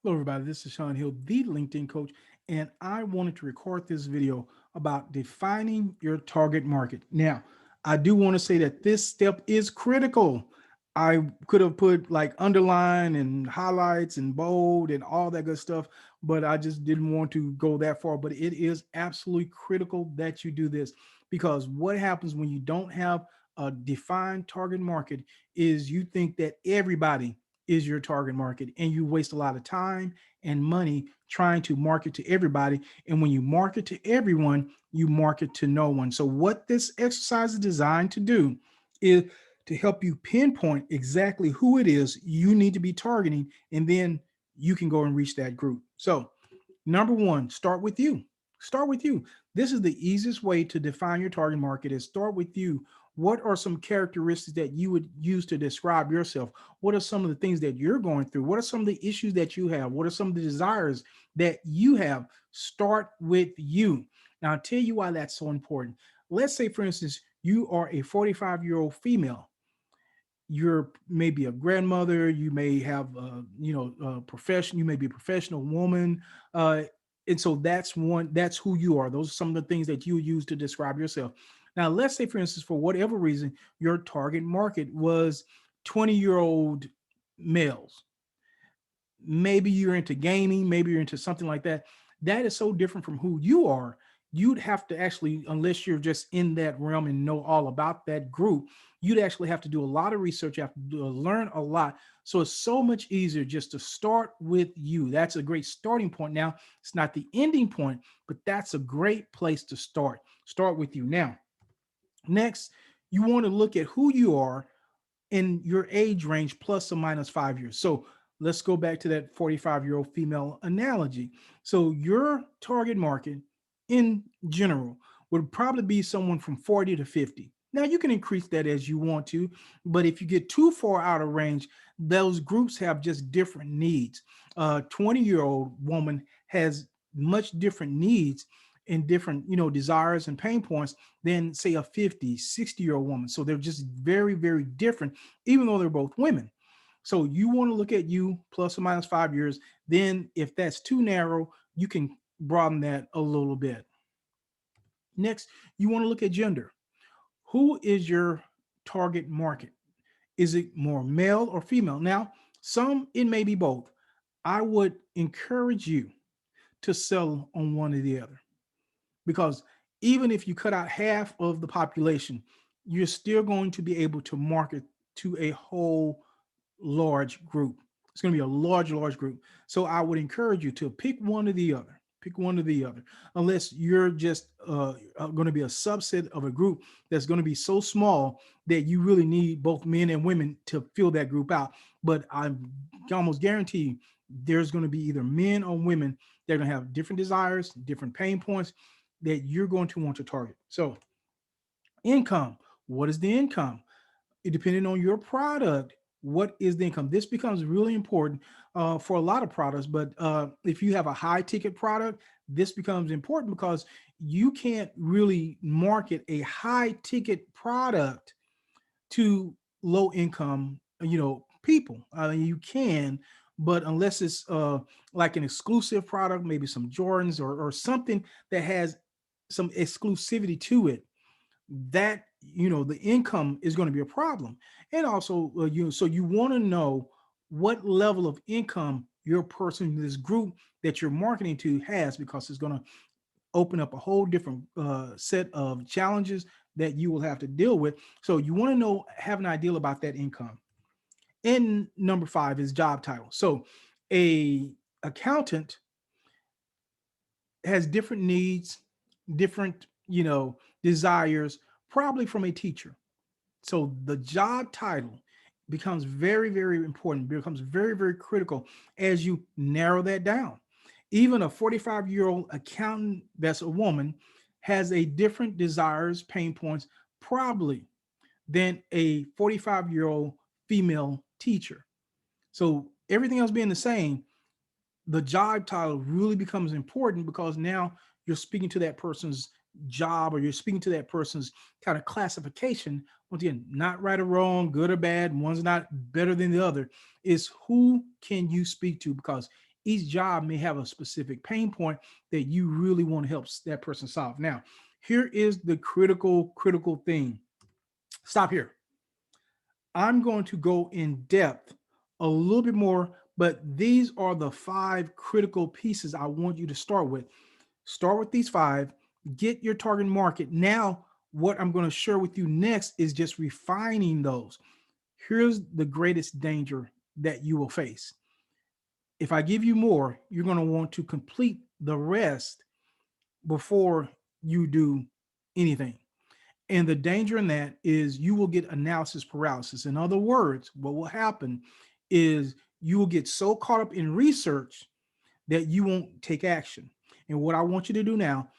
Hello, everybody. This is Sean Hill, the LinkedIn coach, and I wanted to record this video about defining your target market. Now, I do want to say that this step is critical. I could have put like underline and highlights and bold and all that good stuff, but I just didn't want to go that far. But it is absolutely critical that you do this because what happens when you don't have a defined target market is you think that everybody is your target market and you waste a lot of time and money trying to market to everybody. And when you market to everyone, you market to no one. So what this exercise is designed to do is to help you pinpoint exactly who it is you need to be targeting, and then you can go and reach that group. So number one, start with you. Start with you. This is the easiest way to define your target market is start with you. What are some characteristics that you would use to describe yourself? What are some of the things that you're going through? What are some of the issues that you have? What are some of the desires that you have? Start with you. Now, I'll tell you why that's so important. Let's say, for instance, you are a 45-year-old female. You're maybe a grandmother, you may have a profession, you may be a professional woman, uh, and so that's who you are. Those are some of the things that you use to describe yourself. Now let's say, for instance, for whatever reason your target market was 20-year-old males. Maybe you're into gaming, maybe you're into something like that. That is so different from who you are. You'd have to actually, unless you're just in that realm and know all about that group, you'd actually have to do a lot of research. You have to learn a lot. So it's so much easier just to start with you. That's a great starting point. Now, it's not the ending point, but that's a great place to start. Start with you. Now, next, you want to look at who you are in your age range plus or minus 5 years. So let's go back to that 45-year-old female analogy. So your target market in general would probably be someone from 40 to 50. Now you can increase that as you want to, but if you get too far out of range, those groups have just different needs. A 20-year-old woman has much different needs and different, desires and pain points than say a 50, 60-year-old woman. So they're just very, very different, even though they're both women. So you want to look at you plus or minus 5 years. Then if that's too narrow, you can broaden that a little bit. Next, you want to look at gender. Who is your target market? Is it more male or female? Now, some it may be both. I would encourage you to sell on one or the other, because even if you cut out half of the population, you're still going to be able to market to a whole large group. It's going to be a large, large group. So I would encourage you to pick one or the other. Pick one or the other, unless you're just going to be a subset of a group that's going to be so small that you really need both men and women to fill that group out. But I almost guarantee you, there's going to be either men or women that are going to have different desires, different pain points that you're going to want to target. So, income. What is the income? Depending on your product, what is the income? This becomes really important for a lot of products, but if you have a high ticket product, this becomes important because you can't really market a high ticket product to low income, people. You can, but unless it's like an exclusive product, maybe some Jordans or something that has some exclusivity to it, that the income is going to be a problem. And also so you want to know what level of income your person in this group that you're marketing to has, because it's going to open up a whole different set of challenges that you will have to deal with. So you want to know, have an idea about that income. And number five is job title. So a accountant has different needs, different desires, probably from a teacher. So the job title becomes very, very important, becomes very, very critical as you narrow that down. Even a 45-year-old accountant that's a woman has a different desires, pain points, probably than a 45-year-old female teacher. So everything else being the same, the job title really becomes important because now you're speaking to that person's job, or you're speaking to that person's kind of classification. Once again, not right or wrong, good or bad, one's not better than the other. Is who can you speak to? Because each job may have a specific pain point that you really want to help that person solve. Now, here is the critical thing. Stop here. I'm going to go in depth a little bit more, but these are the 5 critical pieces I want you to start with. Start with these 5, get your target market. Now, what I'm going to share with you next is just refining those. Here's the greatest danger that you will face. If I give you more, you're going to want to complete the rest before you do anything. And the danger in that is you will get analysis paralysis. In other words, what will happen is you will get so caught up in research that you won't take action. And what I want you to do now,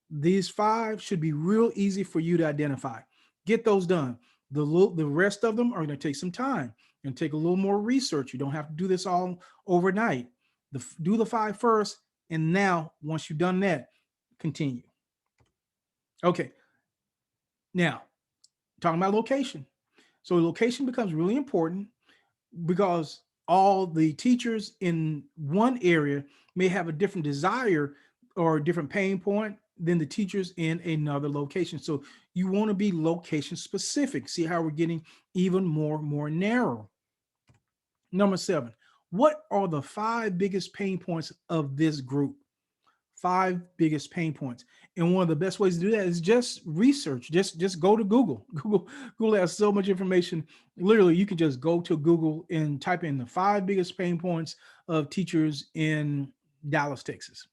these 5 should be real easy for you to identify. Get those done. The rest of them are going to take some time and take a little more research. You don't have to do this all overnight. Do the 5 first, and now once you've done that, continue. Okay, now talking about location. So location becomes really important because all the teachers in one area may have a different desire or a different pain point than the teachers in another location. So you want to be location specific. See how we're getting even more narrow. Number 7, what are the 5 biggest pain points of this group? 5 biggest pain points. And one of the best ways to do that is just research. Just go to Google. Google has so much information. Literally, you can just go to Google and type in the 5 biggest pain points of teachers in Dallas, Texas.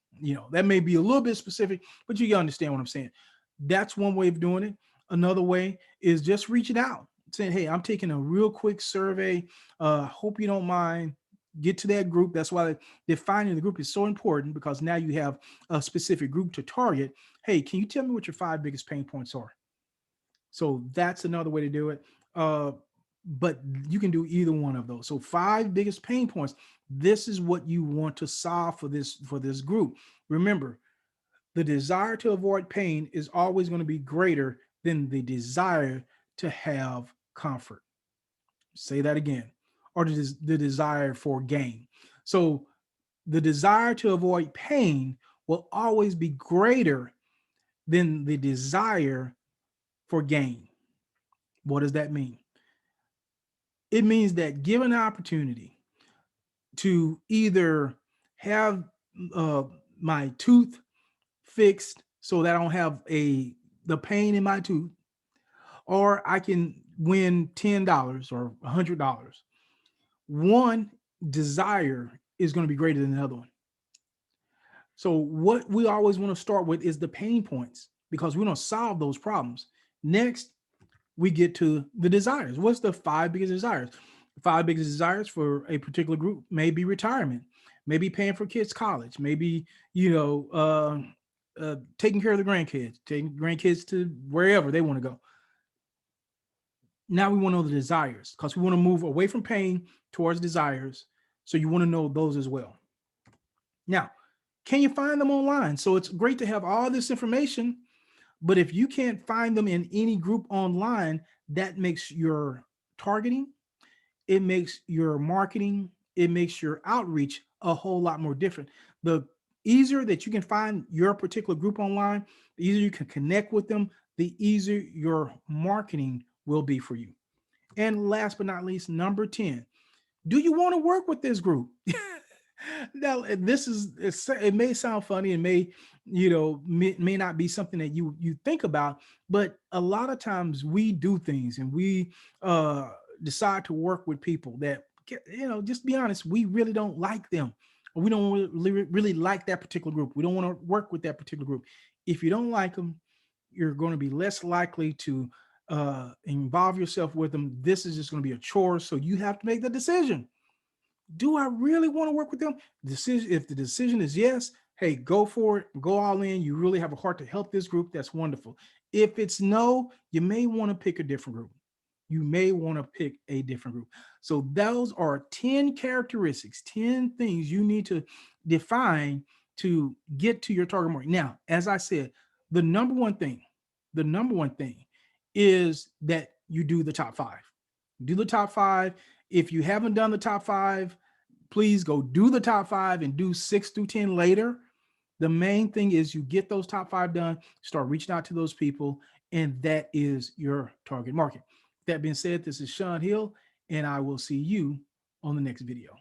That may be a little bit specific, but you understand what I'm saying. That's one way of doing it. Another way is just reaching out, saying, hey, I'm taking a real quick survey. Hope you don't mind. Get to that group. That's why defining the group is so important, because now you have a specific group to target. Hey, can you tell me what your 5 biggest pain points are? So that's another way to do it. But you can do either one of those. So 5 biggest pain points. This is what you want to solve for this group. Remember, the desire to avoid pain is always going to be greater than the desire to have comfort. Say that again. Or the desire for gain. So the desire to avoid pain will always be greater than the desire for gain. What does that mean? It means that given an opportunity to either have my tooth fixed so that I don't have the pain in my tooth, or I can win $10 or $100. One desire is going to be greater than the other one. So what we always want to start with is the pain points, because we don't solve those problems. Next, we get to the desires. What's the 5 biggest desires? The 5 biggest desires for a particular group may be retirement, maybe paying for kids' college, maybe, taking care of the grandkids, taking grandkids to wherever they want to go. Now we want to know the desires, because we want to move away from pain towards desires. So you want to know those as well. Now, can you find them online? So it's great to have all this information, but if you can't find them in any group online, that makes your targeting, it makes your marketing, it makes your outreach a whole lot more different. The easier that you can find your particular group online, the easier you can connect with them, the easier your marketing will be for you. And last but not least, number 10, do you want to work with this group? Now, it may sound funny, and may not be something that you think about, but a lot of times we do things and we decide to work with people that, just be honest, we really don't like them, or we don't really like that particular group. We don't want to work with that particular group. If you don't like them, you're going to be less likely to involve yourself with them. This is just going to be a chore. So you have to make the decision. Do I really want to work with them? If the decision is yes, hey, go for it, go all in. You really have a heart to help this group. That's wonderful. If it's no, you may want to pick a different group. So those are 10 characteristics, 10 things you need to define to get to your target market. Now, as I said, the number one thing is that you do the top 5. Do the top 5. If you haven't done the top 5, please go do the top 5 and do 6 through 10 later. The main thing is you get those top 5 done, start reaching out to those people, and that is your target market. That being said, this is Sean Hill, and I will see you on the next video.